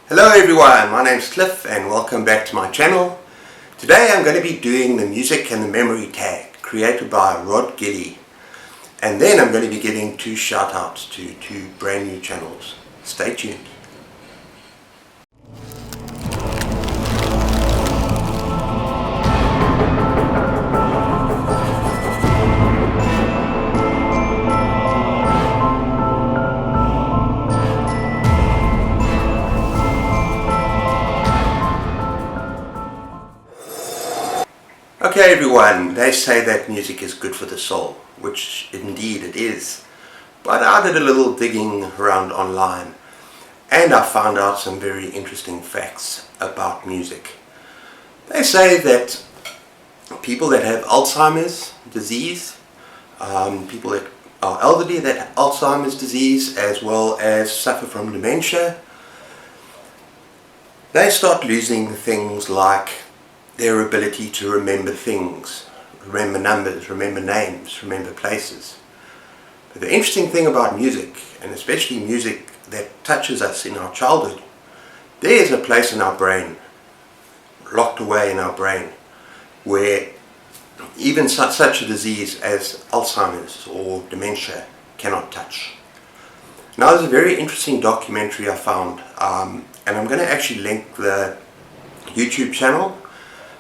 Hello everyone, my name's Cliff and welcome back to my channel. Today I'm going to be doing the music and the memory tag created by Rod Gilly, and then I'm going to be giving two shout outs to two brand new channels. Stay tuned. Okay everyone, they say that music is good for the soul, which indeed it is. But I did a little digging around online and I found out some very interesting facts about music. They say that people that have Alzheimer's disease, people that are elderly that have Alzheimer's disease as well as suffer from dementia, they start losing things like their ability to remember things, remember numbers, remember names, remember places. But the interesting thing about music, and especially music that touches us in our childhood, there is a place in our brain, locked away in our brain, where even such a disease as Alzheimer's or dementia cannot touch. Now there's a very interesting documentary I found, and I'm going to actually link the YouTube channel.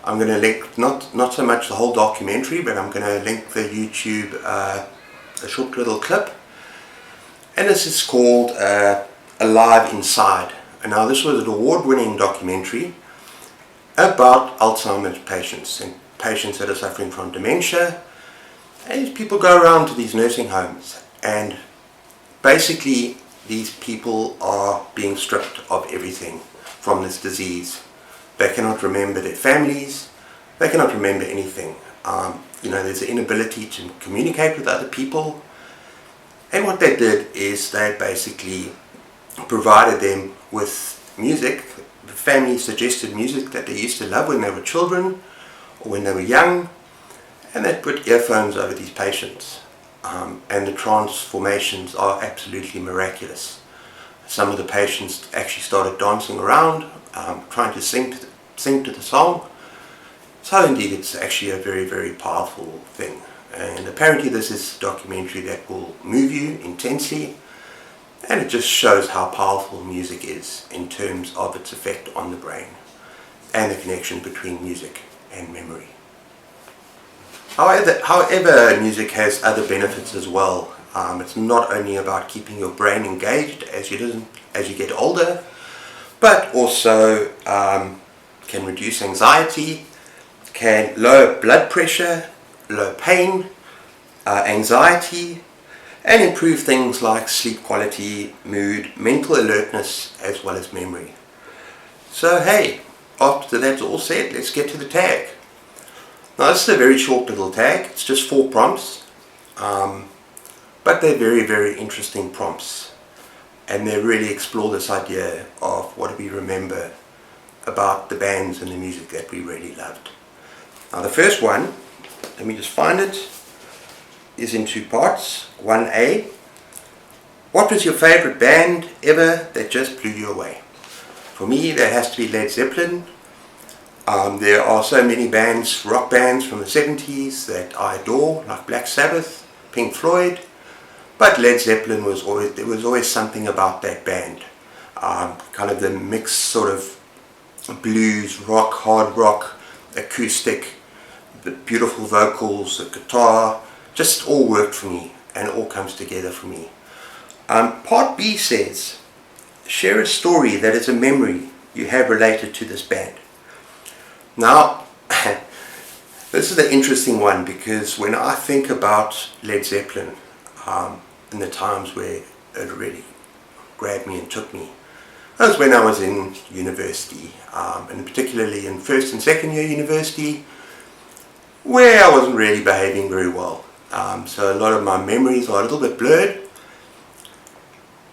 I'm going to link not so much the whole documentary, but I'm going to link the YouTube, a short little clip. And this is called Alive Inside. And now this was an award-winning documentary about Alzheimer's patients and patients that are suffering from dementia. And these people go around to these nursing homes, and basically these people are being stripped of everything from this disease. They cannot remember their families, they cannot remember anything. There's an inability to communicate with other people. And what they did is they basically provided them with music, the family suggested music that they used to love when they were children or when they were young, and they put earphones over these patients. And the transformations are absolutely miraculous. Some of the patients actually started dancing around, trying to sing to the song. So indeed it's actually a very, very powerful thing. And apparently this is a documentary that will move you intensely, and it just shows how powerful music is in terms of its effect on the brain and the connection between music and memory. However, music has other benefits as well. It's not only about keeping your brain engaged as you get older, but also can reduce anxiety, can lower blood pressure, lower pain, anxiety, and improve things like sleep quality, mood, mental alertness, as well as memory. So hey, after that's all said, let's get to the tag. Now this is a very short little tag, it's just 4 prompts, but they're very, very interesting prompts, and they really explore this idea of what do we remember about the bands and the music that we really loved. Now the first one, let me just find it, is in 2 parts. 1A, what was your favorite band ever that just blew you away? For me, that has to be Led Zeppelin. There are so many bands, rock bands from the 70s that I adore, like Black Sabbath, Pink Floyd, but Led Zeppelin there was always something about that band. Kind of the mixed sort of blues, rock, hard rock, acoustic, the beautiful vocals, the guitar, just all worked for me and all comes together for me. Part B says, share a story that is a memory you have related to this band. Now, this is an interesting one, because when I think about Led Zeppelin, in the times where it really grabbed me and took me, that was when I was in university, and particularly in first and second year university, where I wasn't really behaving very well. So a lot of my memories are a little bit blurred.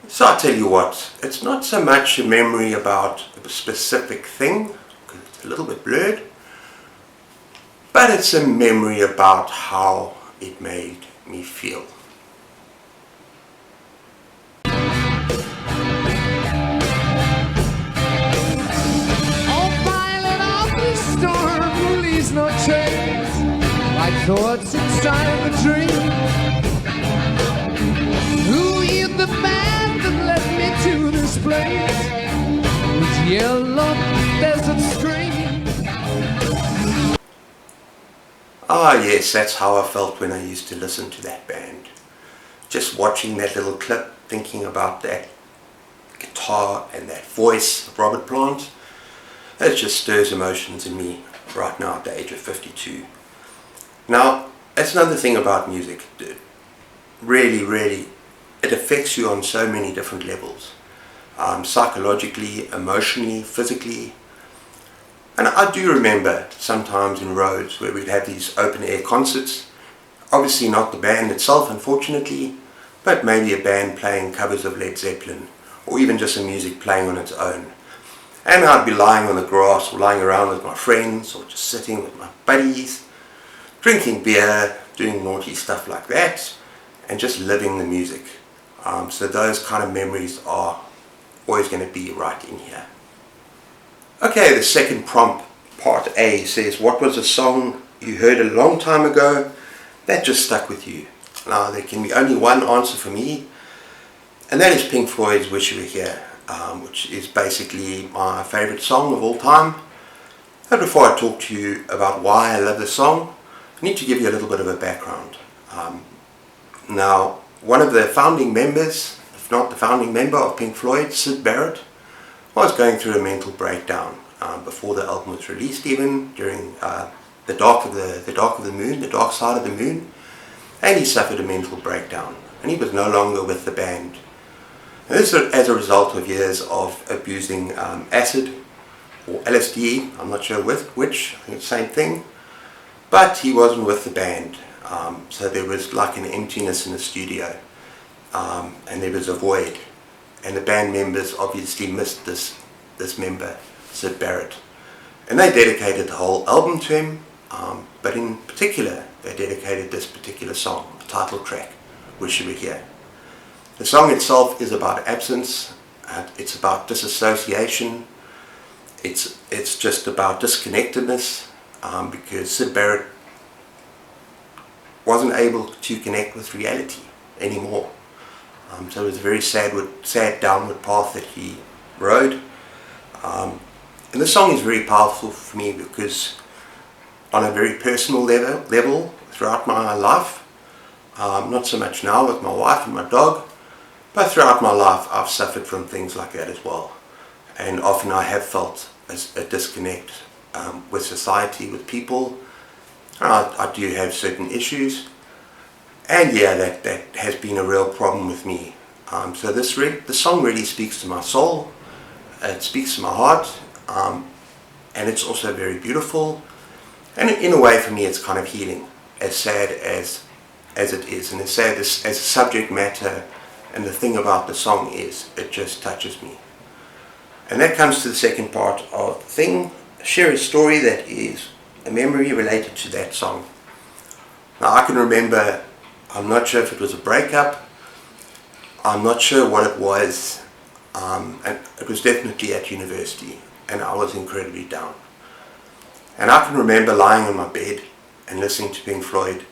So I tell you what, it's not so much a memory about a specific thing, because it's a little bit blurred, but it's a memory about how it made me feel. I thought since I'm a dream. Who is the man that led me to this place? This yellow desert stream. Ah yes, that's how I felt when I used to listen to that band. Just watching that little clip, thinking about that guitar and that voice of Robert Plant, it just stirs emotions in me right now at the age of 52. Now, that's another thing about music. Really, it affects you on so many different levels. Psychologically, emotionally, physically. And I do remember sometimes in Rhodes where we'd have these open air concerts. Obviously not the band itself, unfortunately, but maybe a band playing covers of Led Zeppelin, or even just some music playing on its own. And I'd be lying on the grass or lying around with my friends or just sitting with my buddies, drinking beer, doing naughty stuff like that, and just living the music. So those kind of memories are always going to be right in here. Okay, the second prompt, part A, says, what was a song you heard a long time ago that just stuck with you? Now, there can be only one answer for me, and that is Pink Floyd's Wish You Were Here, which is basically my favourite song of all time. But before I talk to you about why I love this song, I need to give you a little bit of a background. Now, one of the founding members, if not the founding member of Pink Floyd, Syd Barrett, was going through a mental breakdown before the album was released, even during the dark side of the moon, and he suffered a mental breakdown, and he was no longer with the band. And this is as a result of years of abusing acid or LSD, I'm not sure which, I think it's the same thing, but he wasn't with the band, so there was like an emptiness in the studio, and there was a void. And the band members obviously missed this member, Syd Barrett. And they dedicated the whole album to him, but in particular, they dedicated this particular song, the title track, Wish You Were Here. The song itself is about absence, it's about disassociation, it's just about disconnectedness, because Syd Barrett wasn't able to connect with reality anymore. So it was a very sad downward path that he rode. And the song is very powerful for me because on a very personal level throughout my life, not so much now with my wife and my dog, but throughout my life I've suffered from things like that as well. And often I have felt a disconnect with society, with people. I do have certain issues. And yeah, that has been a real problem with me. So the song really speaks to my soul, it speaks to my heart, and it's also very beautiful. And in a way for me it's kind of healing, as sad as it is, and as sad as the subject matter and the thing about the song is, it just touches me. And that comes to the second part of the thing, share a story that is a memory related to that song. Now I can remember, I'm not sure if it was a breakup, I'm not sure what it was, and it was definitely at university, and I was incredibly down. And I can remember lying on my bed and listening to Pink Floyd,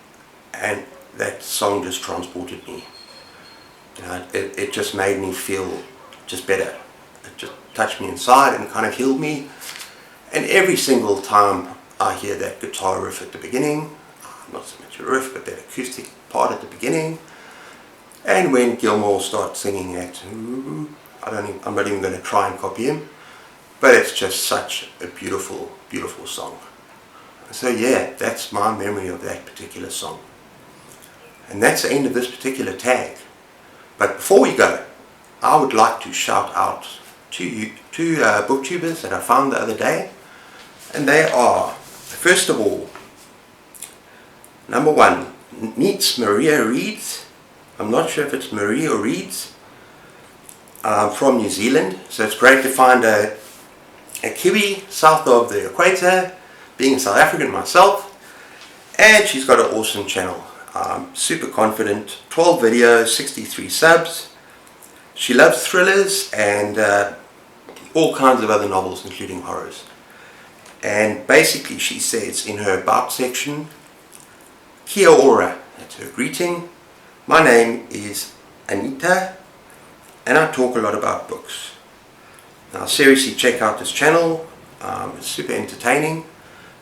and that song just transported me. You know, it just made me feel just better. It just touched me inside and kind of healed me. And every single time I hear that guitar riff at the beginning, not so much a riff, but that acoustic part at the beginning, and when Gilmour starts singing that, I'm not even going to try and copy him, but it's just such a beautiful, beautiful song. So yeah, that's my memory of that particular song. And that's the end of this particular tag. But before we go, I would like to shout out two booktubers that I found the other day, and they are, first of all, number one, Meets Maria Reeds. I'm not sure if it's Marie or Reeds, from New Zealand. So it's great to find a Kiwi south of the equator, being a South African myself, and she's got an awesome channel. Super confident, 12 videos, 63 subs. She loves thrillers and all kinds of other novels, including horrors. And basically she says in her about section, Kia ora, that's her greeting. My name is Anita and I talk a lot about books. Now seriously check out this channel, it's super entertaining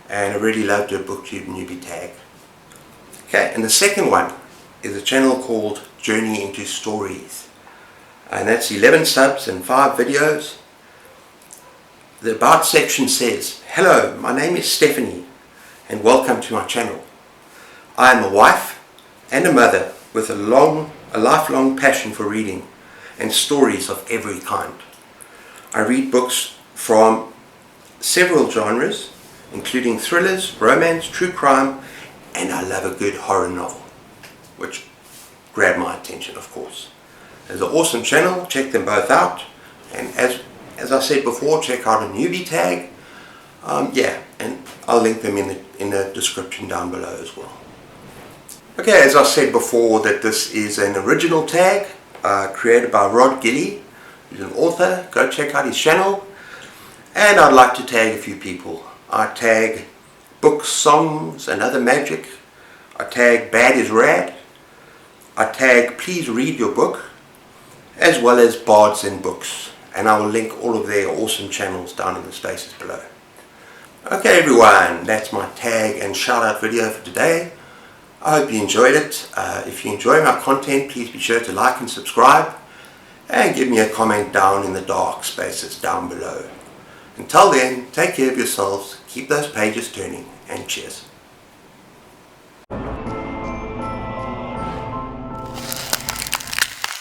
and I really loved her BookTube newbie tag. Okay, and the second one is a channel called Journey into Stories. And that's 11 subs and 5 videos. The About section says, "Hello, my name is Stephanie and welcome to my channel. I am a wife and a mother with a lifelong passion for reading and stories of every kind. I read books from several genres, including thrillers, romance, true crime, and I love a good horror novel," which grabbed my attention, of course. It's an awesome channel, check them both out, and as I said before, check out a newbie tag. And I'll link them in the description down below as well. Okay, as I said before, that this is an original tag created by Rod Gilly, who's an author. Go check out his channel. And I'd like to tag a few people. I tag books, songs, and other magic. I tag Bad is Rad. I tag Please Read Your Book, as well as Bards and Books. And I will link all of their awesome channels down in the spaces below. Okay everyone, that's my tag and shout out video for today. I hope you enjoyed it. If you enjoy my content, please be sure to like and subscribe. And give me a comment down in the dark spaces down below. Until then, take care of yourselves, keep those pages turning, and cheers.